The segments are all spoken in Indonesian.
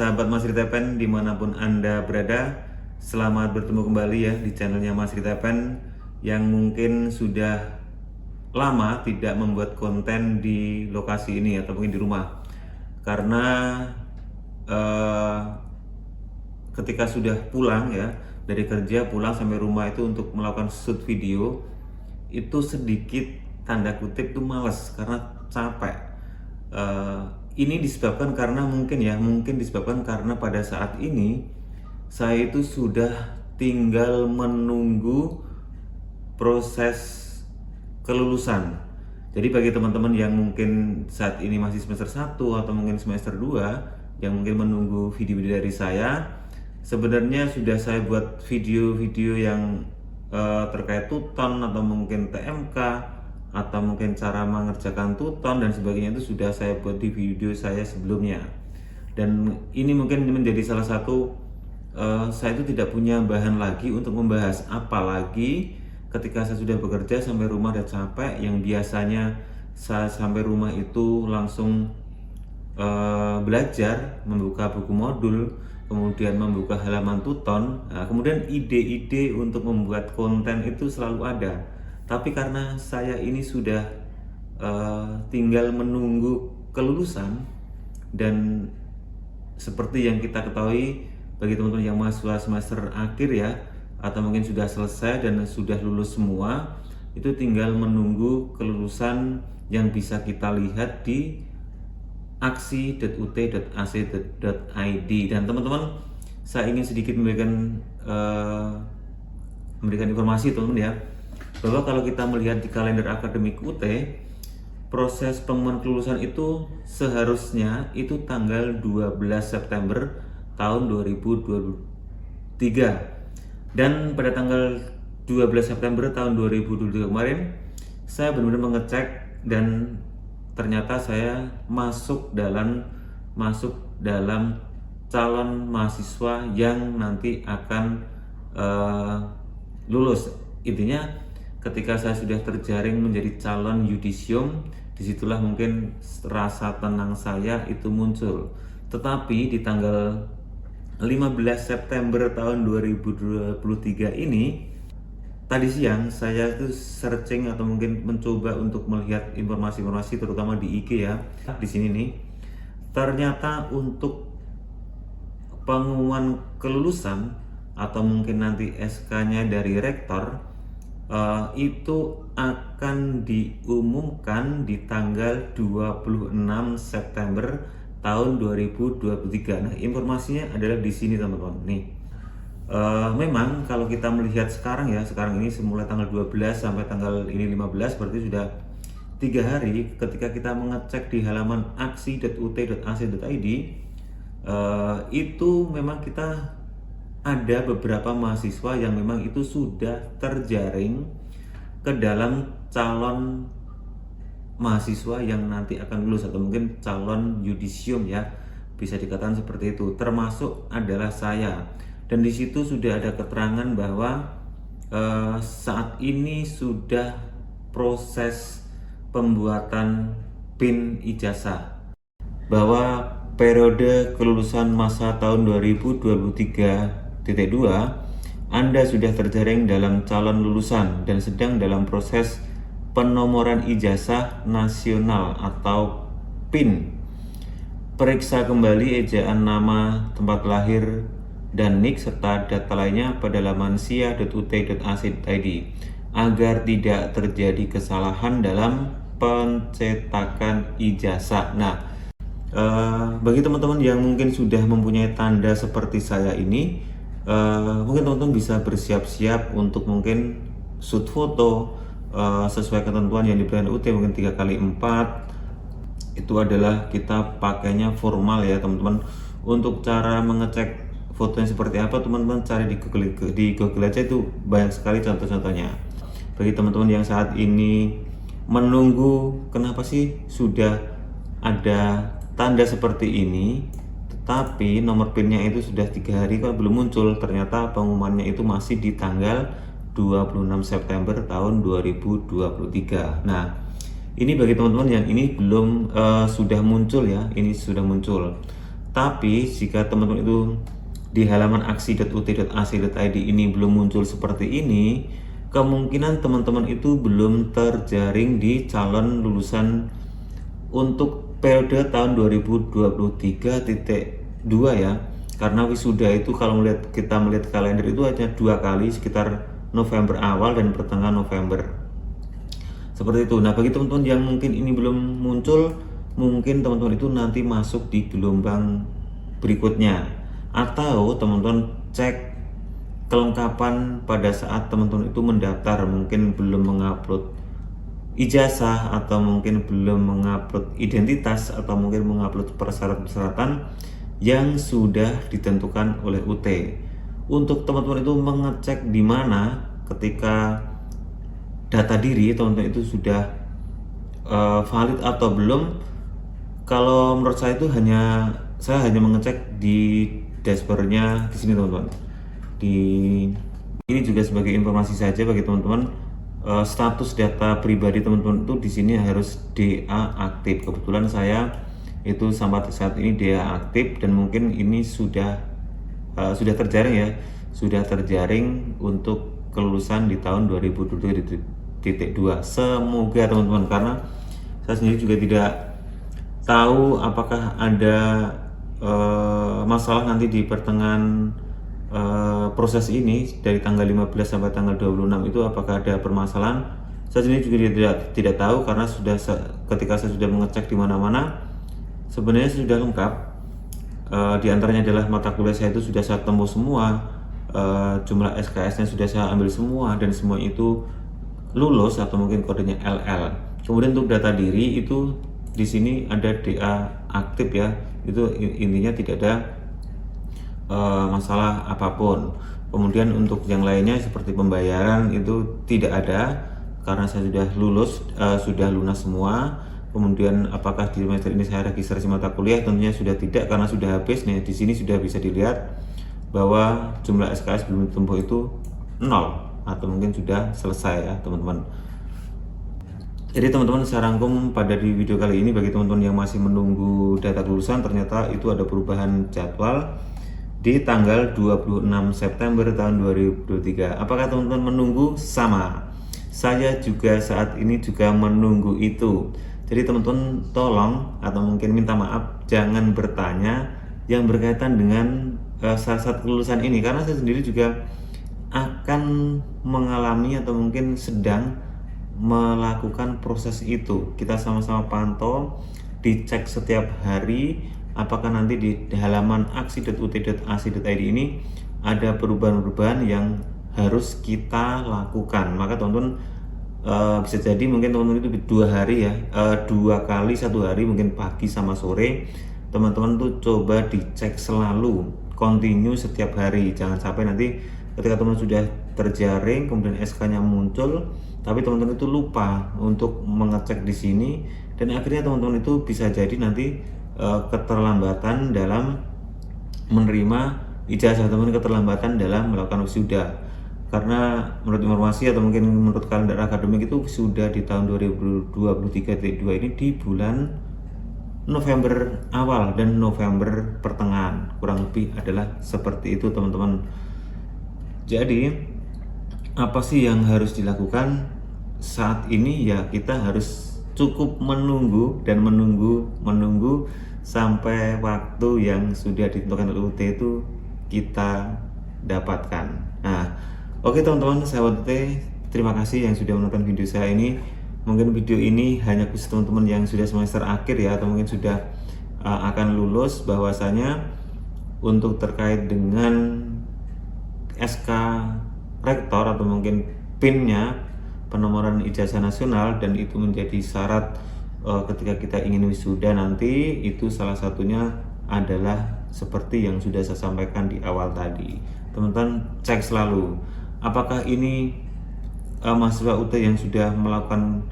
sahabat Mas Rita Pen dimanapun Anda berada, selamat bertemu kembali ya di channelnya Mas Rita Pen yang mungkin sudah lama tidak membuat konten di lokasi ini atau mungkin di rumah karena eh, ketika sudah pulang ya dari kerja pulang sampai rumah itu untuk melakukan shoot video itu sedikit tanda kutip itu males karena capek. Ini disebabkan karena mungkin disebabkan karena pada saat ini saya itu sudah tinggal menunggu proses kelulusan. Jadi bagi teman-teman yang mungkin saat ini masih semester 1 atau mungkin semester 2 yang mungkin menunggu video-video dari saya, sebenarnya sudah saya buat video-video yang terkait tuton atau mungkin TMK atau mungkin cara mengerjakan tuton dan sebagainya itu sudah saya buat di video saya sebelumnya. Dan ini mungkin menjadi salah satu saya itu tidak punya bahan lagi untuk membahas, apalagi ketika saya sudah bekerja sampai rumah dan capek, yang biasanya saya sampai rumah itu langsung belajar, membuka buku modul, kemudian membuka halaman tuton, kemudian ide-ide untuk membuat konten itu selalu ada. Tapi karena saya ini sudah tinggal menunggu kelulusan, dan seperti yang kita ketahui bagi teman-teman yang mahasiswa semester akhir ya, atau mungkin sudah selesai dan sudah lulus semua, itu tinggal menunggu kelulusan yang bisa kita lihat di aksi.ut.ac.id. Dan teman-teman, saya ingin sedikit memberikan informasi teman-teman ya, bahwa kalau kita melihat di kalender akademik UT, proses pengumuman kelulusan itu seharusnya itu tanggal 12 September tahun 2023. Dan pada tanggal 12 September tahun 2023 kemarin, saya benar-benar mengecek dan ternyata saya masuk dalam calon mahasiswa yang nanti akan lulus. Intinya ketika saya sudah terjaring menjadi calon yudisium, disitulah mungkin rasa tenang saya itu muncul. Tetapi di tanggal 15 September tahun 2023 ini, tadi siang saya itu searching atau mungkin mencoba untuk melihat informasi-informasi terutama di IG ya. Di sini nih, ternyata untuk pengumuman kelulusan atau mungkin nanti SK-nya dari rektor itu akan diumumkan di tanggal 26 September tahun 2023. Nah, informasinya adalah di sini teman-teman. Nih, memang kalau kita melihat sekarang ini semula tanggal 12 sampai tanggal ini 15, berarti sudah 3 hari. Ketika kita mengecek di halaman aksi.ut.ac.id, itu memang kita ada beberapa mahasiswa yang memang itu sudah terjaring ke dalam calon mahasiswa yang nanti akan lulus atau mungkin calon yudisium ya, bisa dikatakan seperti itu, termasuk adalah saya. Dan di situ sudah ada keterangan bahwa saat ini sudah proses pembuatan PIN ijazah, bahwa periode kelulusan masa tahun 2023.2 Anda sudah terjaring dalam calon lulusan dan sedang dalam proses penomoran ijazah nasional atau PIN. Periksa kembali ejaan nama, tempat lahir, dan NIK serta data lainnya pada laman sia.ut.ac.id agar tidak terjadi kesalahan dalam pencetakan ijazah. Nah, bagi teman-teman yang mungkin sudah mempunyai tanda seperti saya ini, mungkin teman-teman bisa bersiap-siap untuk mungkin shoot foto sesuai ketentuan yang diberikan UT, mungkin 3x4. Itu adalah kita pakainya formal ya teman-teman. Untuk cara mengecek fotonya seperti apa, teman-teman cari di Google aja, itu banyak sekali contoh-contohnya. Bagi teman-teman yang saat ini menunggu, kenapa sih sudah ada tanda seperti ini tetapi nomor PIN-nya itu sudah 3 hari kok belum muncul? Ternyata pengumumannya itu masih di tanggal 26 September tahun 2023. Nah, ini bagi teman-teman yang ini belum sudah muncul ya, ini sudah muncul. Tapi jika teman-teman itu di halaman aksi.ut.ac.id ini belum muncul seperti ini, kemungkinan teman-teman itu belum terjaring di calon lulusan untuk periode tahun 2023.2 ya. Karena wisuda itu kalau kita melihat kalender itu hanya 2 kali, sekitar November awal dan pertengahan November. Seperti itu. Nah, bagi teman-teman yang mungkin ini belum muncul, mungkin teman-teman itu nanti masuk di gelombang berikutnya, atau teman-teman cek kelengkapan pada saat teman-teman itu mendaftar, mungkin belum mengupload ijazah atau mungkin belum mengupload identitas atau mungkin mengupload persyaratan yang sudah ditentukan oleh UT. Untuk teman-teman itu mengecek di mana ketika data diri teman-teman itu sudah valid atau belum. Kalau menurut saya itu saya hanya mengecek di dashboardnya di sini teman-teman. Ini juga sebagai informasi saja bagi teman-teman, status data pribadi teman-teman itu di sini harus DA aktif. Kebetulan saya itu sampai saat ini DA aktif dan mungkin ini sudah terjaring ya, sudah terjaring untuk kelulusan di tahun 2022. Semoga teman-teman, karena saya sendiri juga tidak tahu apakah ada masalah nanti di pertengahan proses ini dari tanggal 15 sampai tanggal 26 itu apakah ada permasalahan. Saya sendiri juga tidak tahu, karena ketika saya sudah mengecek di mana-mana sebenarnya sudah lengkap. Di antaranya adalah mata kuliah saya itu sudah saya tembus semua, jumlah SKS-nya sudah saya ambil semua dan semua itu lulus atau mungkin kodenya LL. Kemudian untuk data diri itu di sini ada DA aktif ya, itu intinya tidak ada masalah apapun. Kemudian untuk yang lainnya seperti pembayaran itu tidak ada karena saya sudah lulus, sudah lunas semua. Kemudian apakah di semester ini saya registrasi mata kuliah, tentunya sudah tidak karena sudah habis. Nih di sini sudah bisa dilihat bahwa jumlah SKS belum ditempuh itu 0 atau mungkin sudah selesai ya teman-teman. Jadi teman-teman, saya rangkum pada di video kali ini bagi teman-teman yang masih menunggu data kelulusan, ternyata itu ada perubahan jadwal di tanggal 26 September tahun 2023. Apakah teman-teman menunggu? Sama. Saya juga saat ini juga menunggu itu. Jadi teman-teman tolong atau mungkin minta maaf jangan bertanya yang berkaitan dengan syarat kelulusan ini, karena saya sendiri juga akan mengalami atau mungkin sedang melakukan proses itu. Kita sama-sama pantau, dicek setiap hari apakah nanti di halaman aksi.ut.ac.id ini ada perubahan-perubahan yang harus kita lakukan. Maka teman-teman bisa jadi mungkin teman-teman itu 2 hari ya, 2 kali 1 hari, mungkin pagi sama sore. Teman-teman tuh coba dicek selalu, continue setiap hari. Jangan sampai nanti ketika teman sudah terjaring kemudian SK-nya muncul tapi teman-teman itu lupa untuk mengecek di sini, dan akhirnya teman-teman itu bisa jadi nanti keterlambatan dalam menerima ijazah, teman-teman keterlambatan dalam melakukan wisuda. Karena menurut informasi atau mungkin menurut kalender akademik itu sudah di tahun 2023.2 ini di bulan November awal dan November pertengahan, kurang lebih adalah seperti itu teman-teman. Jadi apa sih yang harus dilakukan saat ini? Ya kita harus cukup menunggu dan menunggu sampai waktu yang sudah ditentukan oleh UT itu kita dapatkan. Nah, oke teman-teman, sahabat UT, terima kasih yang sudah menonton video saya ini. Mungkin video ini hanya khusus teman-teman yang sudah semester akhir ya, atau mungkin sudah akan lulus. Bahwasanya untuk terkait dengan SK rektor atau mungkin PIN-nya, penomoran ijazah nasional, dan itu menjadi syarat ketika kita ingin wisuda nanti, itu salah satunya adalah seperti yang sudah saya sampaikan di awal tadi. Teman-teman cek selalu apakah ini mahasiswa UT yang sudah melakukan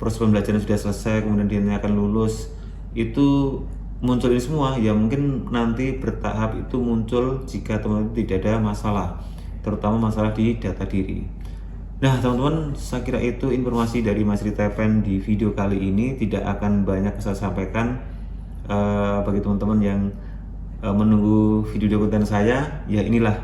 proses pembelajaran sudah selesai kemudian dia akan lulus, itu muncul ini semua. Ya mungkin nanti bertahap itu muncul jika teman-teman tidak ada masalah, terutama masalah di data diri. Nah teman-teman, saya kira itu informasi dari Mas Rita Pen di video kali ini. Tidak akan banyak saya sampaikan bagi teman-teman yang menunggu video konten saya. Ya inilah,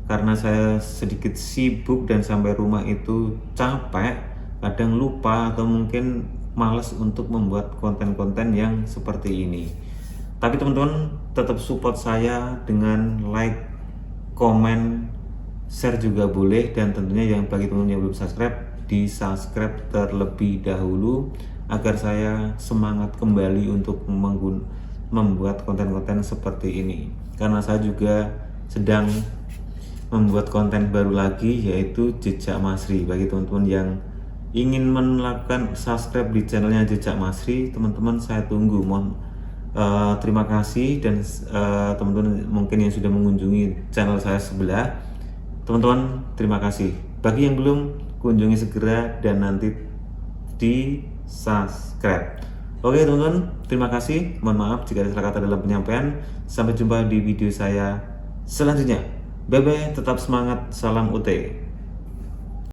karena saya sedikit sibuk dan sampai rumah itu capek, kadang lupa atau mungkin males untuk membuat konten-konten yang seperti ini. Tapi teman-teman tetap support saya dengan like, komen, share juga boleh, dan tentunya yang bagi teman-teman yang belum subscribe, di subscribe terlebih dahulu agar saya semangat kembali untuk membuat konten-konten seperti ini. Karena saya juga sedang membuat konten baru lagi, yaitu Jejak Masri. Bagi teman-teman yang ingin melakukan subscribe di channelnya Jejak Masri, teman-teman saya tunggu. Terima kasih. Dan teman-teman mungkin yang sudah mengunjungi channel saya sebelah, teman-teman terima kasih. Bagi yang belum, kunjungi segera dan nanti di subscribe. Oke teman-teman, terima kasih. Mohon maaf jika ada salah kata dalam penyampaian. Sampai jumpa di video saya selanjutnya. Bye bye, tetap semangat, salam UT.